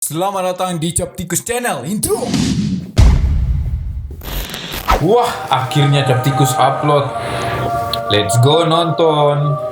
Selamat datang di Cap Tikus Channel. Intro. Wah, akhirnya Cap Tikus upload. Let's go nonton.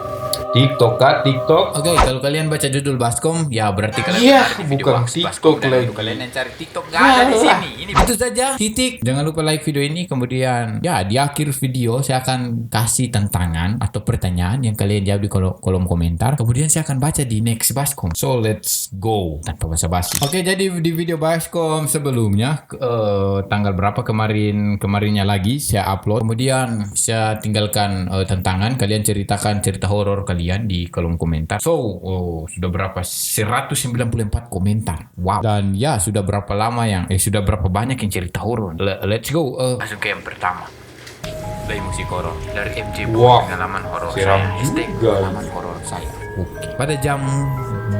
TikTok kah? TikTok? Oke, kalau kalian baca judul Baskom, ya berarti kalian Iya, cari video bukan Baskom. TikTok Dan lagi. untuk kalian yang cari TikTok gak ada di sini. Ini itu saja. Titik. Jangan lupa like video ini. Kemudian, ya di akhir video saya akan kasih tantangan atau pertanyaan yang kalian jawab di kolom komentar. Kemudian saya akan baca di next Baskom. So let's go. Tanpa basa-basi. Oke, jadi di video Baskom sebelumnya tanggal berapa kemarinnya lagi saya upload. Kemudian saya tinggalkan tantangan. Kalian ceritakan cerita horor kalian di kolom komentar. So, sudah berapa? 194 komentar. Wow. Dan ya, sudah berapa banyak yang cerita horor. Let's go. Langsung ke yang pertama. Play musik horor dari MJ Boy. Wah, Pengalaman horor seram saya. Hashtag juga. pengalaman horor saya. Oke. Pada jam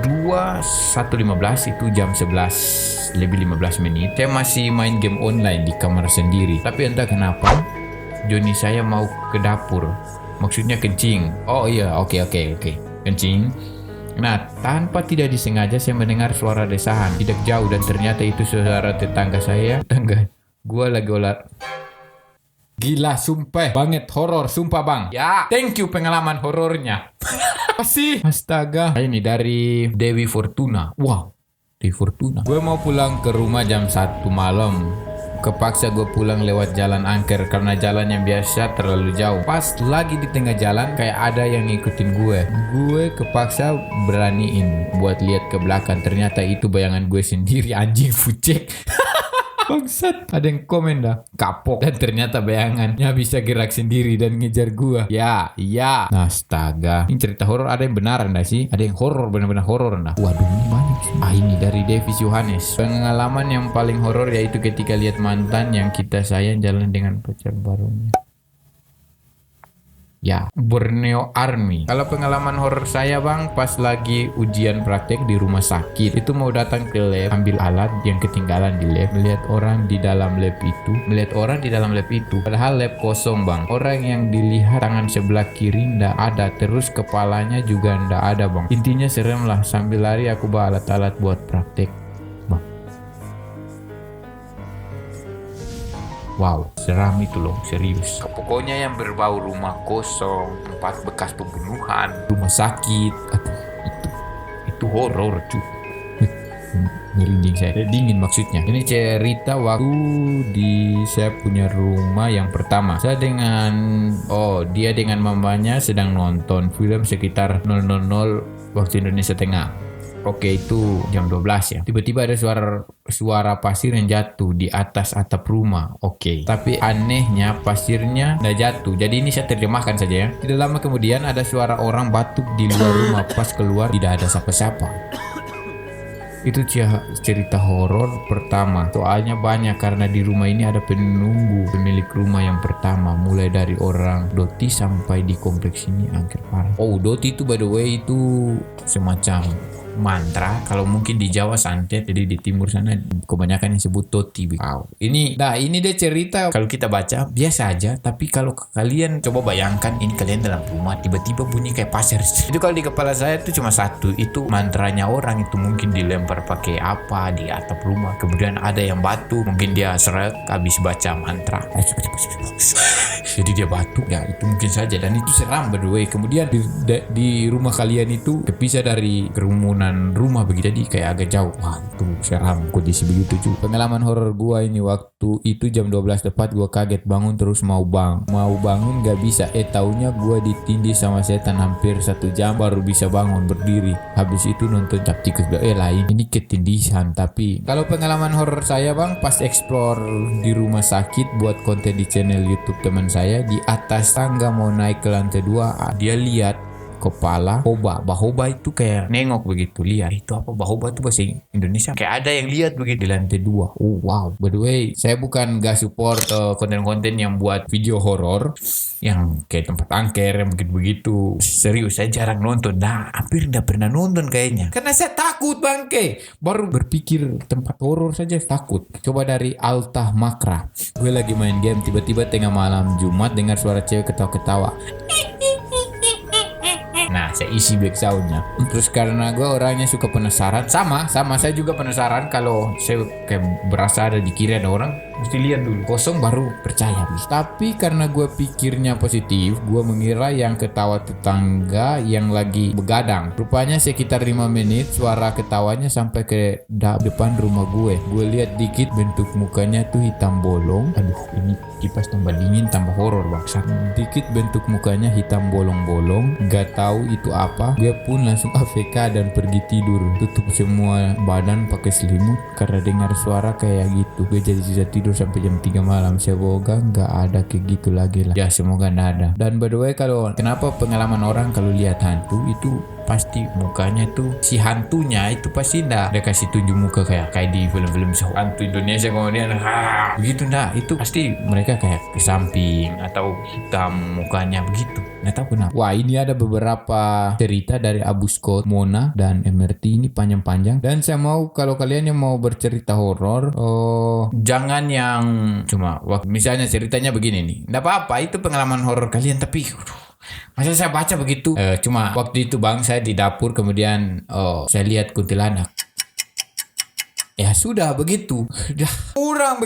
21.15 itu jam 11 lebih 15 menit. Saya masih main game online di kamar sendiri. Tapi entah kenapa Joni saya mau ke dapur. Maksudnya kencing. Oh iya, oke. Kencing. Nah, tanpa tidak disengaja saya mendengar suara desahan tidak jauh dan ternyata itu suara tetangga saya. Tetangga gua lagi olah. Gila, sumpah banget horor, sumpah bang. Ya, thank you pengalaman horornya. Masih. Astaga. Ini dari Dewi Fortuna. Wow, Dewi Fortuna. Gue mau pulang ke rumah jam 1 malam. Kepaksa gue pulang lewat jalan angker karena jalan yang biasa terlalu jauh. Pas lagi di tengah jalan kayak ada yang ngikutin gue. Gue kepaksa beraniin buat lihat ke belakang. Ternyata itu bayangan gue sendiri, anjing fucek. Bangsat, ada yang komen dah kapok. Dan ternyata bayangannya bisa gerak sendiri dan ngejar gua. Ya. Nah, astaga. Ini cerita horor ada yang benaran dah sih? Ada yang horor, benar-benar horor dah. Waduh, ini banyak sih. Ini dari Davis Yohanes. Pengalaman yang paling horor yaitu ketika lihat mantan yang kita sayang jalan dengan pacar barunya. Ya, Borneo Army. Kalau pengalaman horor saya bang, pas lagi ujian praktek di rumah sakit, itu mau datang ke lab, ambil alat yang ketinggalan di lab, melihat orang di dalam lab itu, padahal lab kosong bang. Orang yang dilihat tangan sebelah kiri ndak ada, terus kepalanya juga ndak ada bang. Intinya serem lah, sambil lari aku bawa alat-alat buat praktek. Bang. Wow, seram itu loh, serius. Pokoknya yang berbau rumah kosong, tempat bekas pembunuhan, rumah sakit, aduh, itu horor cuy. Merinding saya, dingin maksudnya. Ini cerita waktu di saya punya rumah yang pertama. Saya dia dengan mamanya sedang nonton film sekitar 000 waktu Indonesia Tengah. Oke, itu jam 12 ya. Tiba-tiba ada suara pasir yang jatuh di atas atap rumah. Oke. Tapi anehnya pasirnya nggak jatuh. Jadi ini saya terjemahkan saja ya. Tidak lama kemudian ada suara orang batuk di luar rumah. Pas keluar tidak ada siapa-siapa. Itu cerita horor pertama. Soalnya banyak karena di rumah ini ada penunggu pemilik rumah yang pertama. Mulai dari orang Doti sampai di kompleks ini angker parah. Oh, Doti itu by the way itu semacam mantra. Kalau mungkin di Jawa santet, jadi di timur sana kebanyakan yang sebut Doti. Wow. Ini dia cerita. Kalau kita baca biasa aja, tapi kalau kalian coba bayangkan ini kalian dalam rumah tiba-tiba bunyi kayak pasir. Itu kalau di kepala saya itu cuma satu, itu mantranya orang itu mungkin dilempar pakai apa di atap rumah. Kemudian ada yang batu, mungkin dia seret habis baca mantra. Jadi dia batuk ya, itu mungkin saja dan itu seram by the way. Kemudian di rumah kalian itu terpisah dari kerumunan rumah begitu, jadi kayak agak jauh. Wah, itu seram kondisi begitu cuy. Pengalaman horor gua ini waktu itu jam 12 tepat gua kaget bangun terus mau bangun gak bisa. Taunya gua ditindih sama setan hampir 1 jam baru bisa bangun berdiri. Habis itu nonton Cap Tikus. Lain ini ketindihan. Tapi kalau pengalaman horor saya bang, pas explore di rumah sakit buat konten di channel YouTube teman saya, di atas tangga mau naik ke lantai 2, dia lihat kepala bahoba itu kayak nengok begitu. Lihat itu apa bahoba itu bahasa Indonesia, kayak ada yang lihat begitu di lantai 2. Oh wow, by the way saya bukan gak support konten-konten yang buat video horor yang kayak tempat angker yang begitu-begitu. Serius saya jarang nonton, hampir gak pernah nonton kayaknya karena saya takut bangke. Baru berpikir tempat horor saja takut. Coba dari Altah Makra. Gue lagi main game, tiba-tiba tengah malam Jumat dengar suara cewek ketawa-ketawa. Nah, saya isi backsoundnya. Terus karena gue orangnya suka penasaran, sama saya juga penasaran. Kalau saya kayak berasa ada di kiri ada orang, mesti lihat dulu kosong baru percaya. Tapi karena gue pikirnya positif, gue mengira yang ketawa tetangga yang lagi begadang. Rupanya sekitar 5 menit suara ketawanya sampai ke depan rumah gue. Gue lihat dikit bentuk mukanya tuh hitam bolong. Aduh, ini kipas tambah dingin tambah horor bangsa. Dikit bentuk mukanya hitam bolong-bolong, gak tahu itu apa. Gue pun langsung AFK dan pergi tidur. Tutup semua badan pakai selimut karena dengar suara kayak gitu. Gue jadi bisa tidur sampai jam 3 malam. Semoga gak ada kayak gitu lagi lah. Ya semoga gak ada. Dan by the way, kalau kenapa pengalaman orang kalau lihat hantu itu pasti mukanya tuh si hantunya itu pasti ndak dia kasih tunjuk muka kayak di film-film hantu Indonesia kemudian begitu ndak, itu pasti mereka kayak ke samping atau hitam mukanya begitu. Nggak tahu kenapa. Wah, ini ada beberapa cerita dari Abu Scott, Mona, dan MRT. Ini panjang-panjang. Dan saya mau kalau kalian yang mau bercerita horor, jangan yang cuma misalnya ceritanya begini nih. Nggak apa-apa, itu pengalaman horor kalian, tapi masa saya baca begitu. Cuma waktu itu bang saya di dapur kemudian saya lihat kuntilanak. Ya sudah begitu. Kurang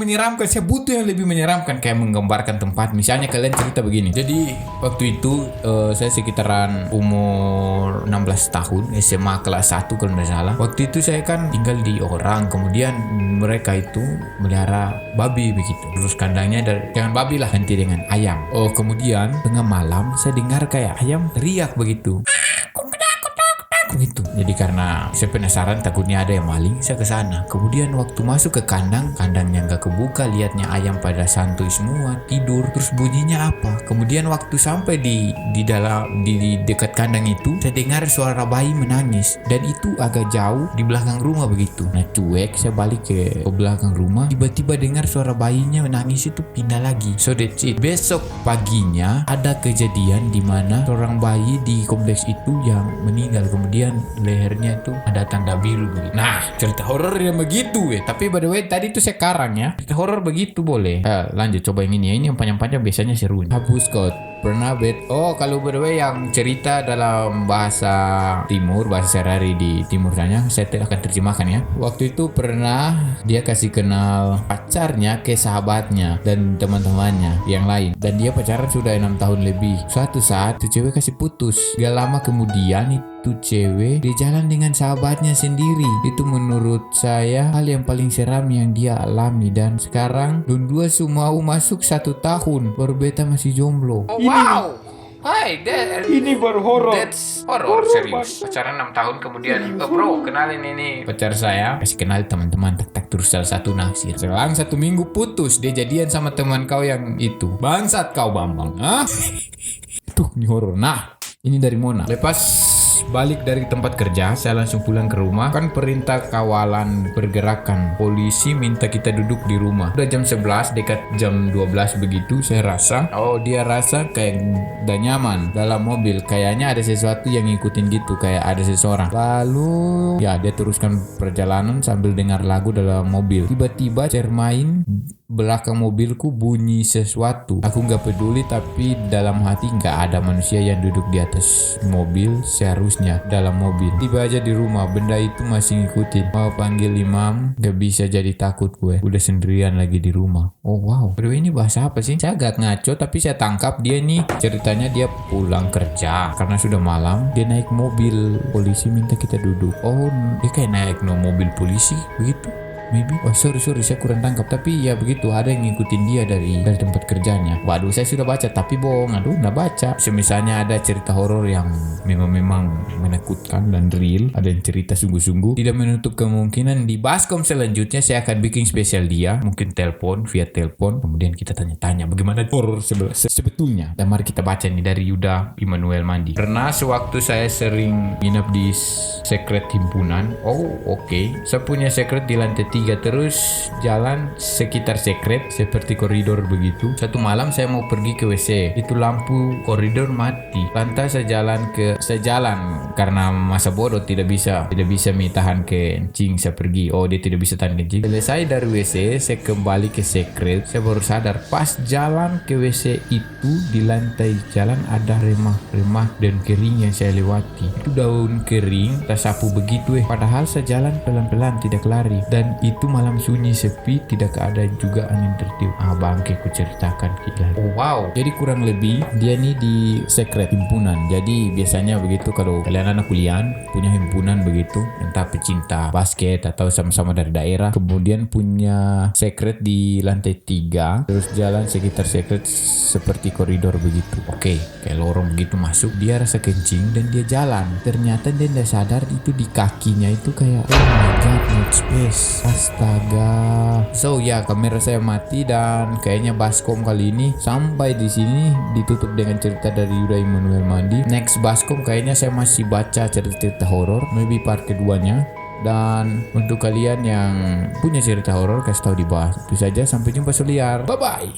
menyeramkan. Saya butuh yang lebih menyeramkan, kayak menggambarkan tempat. Misalnya kalian cerita begini. Jadi waktu itu saya sekitaran umur 16 tahun, SMA kelas 1 kalau tidak salah. Waktu itu saya kan tinggal di orang, kemudian mereka itu melihara babi begitu. Terus kandangnya jangan babi lah, ganti dengan ayam. Kemudian tengah malam saya dengar kayak ayam teriak begitu. Gitu. Jadi karena saya penasaran takutnya ada yang maling, saya ke sana. Kemudian waktu masuk ke kandangnya nggak kebuka, lihatnya ayam pada santuy semua tidur. Terus bunyinya apa? Kemudian waktu sampai di dekat kandang itu, saya dengar suara bayi menangis dan itu agak jauh di belakang rumah begitu. Nah cuek saya balik ke belakang rumah, tiba-tiba dengar suara bayinya menangis itu pindah lagi. So that's it. Besok paginya ada kejadian di mana seorang bayi di kompleks itu yang meninggal, kemudian lehernya itu ada tanda biru begitu. Nah, cerita horor yang begitu tapi by the way tadi tuh saya karang ya. Cerita horor begitu boleh. Lanjut coba yang ini ya. Ini yang panjang-panjang biasanya seru. Abu Scott pernah kalau by the way yang cerita dalam bahasa timur, bahasa sehari-hari di timur sana, saya akan terjemahkan ya. Waktu itu pernah dia kasih kenal pacarnya ke sahabatnya dan teman-temannya yang lain, dan dia pacaran sudah 6 tahun lebih. Suatu saat tuh cewek kasih putus. Gak lama kemudian itu cewek dia jalan dengan sahabatnya sendiri. Itu menurut saya hal yang paling seram yang dia alami. Dan sekarang dua semua masuk 1 tahun baru beta masih jomblo. Wow. Hai, Ini baru horor. That's horror serius. Pacaran 6 tahun kemudian, bro, kenalin ini pacar saya. Kasih kenal teman-teman, tak terus salah satu naksir. Selang 1 minggu putus, dia jadian sama teman kau yang itu. Bangsat kau Bambang, Tuh, ini horor. Nah, ini dari Mona. Lepas balik dari tempat kerja, saya langsung pulang ke rumah. Kan perintah kawalan pergerakan polisi minta kita duduk di rumah. Udah jam 11, dekat jam 12 begitu. Saya rasa dia rasa kayak udah nyaman dalam mobil. Kayaknya ada sesuatu yang ngikutin gitu, kayak ada seseorang. Lalu ya dia teruskan perjalanan sambil dengar lagu dalam mobil. Tiba-tiba cermain belakang mobilku bunyi sesuatu. Aku nggak peduli, tapi dalam hati nggak ada manusia yang duduk di atas mobil seharusnya dalam mobil. Tiba aja di rumah, benda itu masih ngikutin. Mau panggil imam, nggak bisa, jadi takut gue. Udah sendirian lagi di rumah. Oh wow. Aduh, ini bahasa apa sih? Saya agak ngaco, tapi saya tangkap dia nih. Ceritanya dia pulang kerja karena sudah malam. Dia naik mobil polisi minta kita duduk. Oh, dia kayak naik mobil polisi begitu. Maybe. Sorry saya kurang tangkap. Tapi ya begitu, ada yang ngikutin dia dari tempat kerjanya. Waduh, saya sudah baca tapi bohong. Aduh, nggak baca. Misalnya ada cerita horor yang memang menakutkan dan real, ada yang cerita sungguh-sungguh, tidak menutup kemungkinan di baskom selanjutnya saya akan bikin spesial dia. Mungkin via telepon, kemudian kita tanya-tanya bagaimana horor sebetulnya. Dan mari kita baca nih dari Yuda Immanuel Mandi. Pernah sewaktu saya sering nginep di secret himpunan. Oh oke. Saya punya secret di lantai 3 terus jalan sekitar secret seperti koridor begitu. Satu malam saya mau pergi ke WC, itu lampu koridor mati. Lantas saya jalan karena masa bodoh tidak bisa tahan kencing. Saya pergi, oh dia tidak bisa tahan kencing. Selesai dari WC saya kembali ke secret. Saya baru sadar pas jalan ke WC itu di lantai jalan ada remah dan kering yang saya lewati. Itu daun kering saya sapu begitu padahal saya jalan pelan-pelan tidak lari, dan itu malam sunyi sepi, tidak ada juga angin tertiup. Bangke ku ceritakan gila. Oh wow, jadi kurang lebih dia nih di secret himpunan. Jadi biasanya begitu kalau kalian anak kuliah punya himpunan begitu, entah pecinta basket atau sama-sama dari daerah, kemudian punya secret di lantai 3, terus jalan sekitar secret seperti koridor begitu. Oke, kayak lorong begitu masuk, dia rasa kencing dan dia jalan. Ternyata dia tidak sadar itu di kakinya itu kayak oh my god, not space. Astaga. So ya, kamera saya mati dan kayaknya baskom kali ini sampai di sini ditutup dengan cerita dari Yuda Immanuel Mandi. Next baskom kayaknya saya masih baca cerita-cerita horor, maybe part keduanya. Dan untuk kalian yang punya cerita horor kasih tahu di bawah. Itu saja, sampai jumpa Soliar. Bye bye.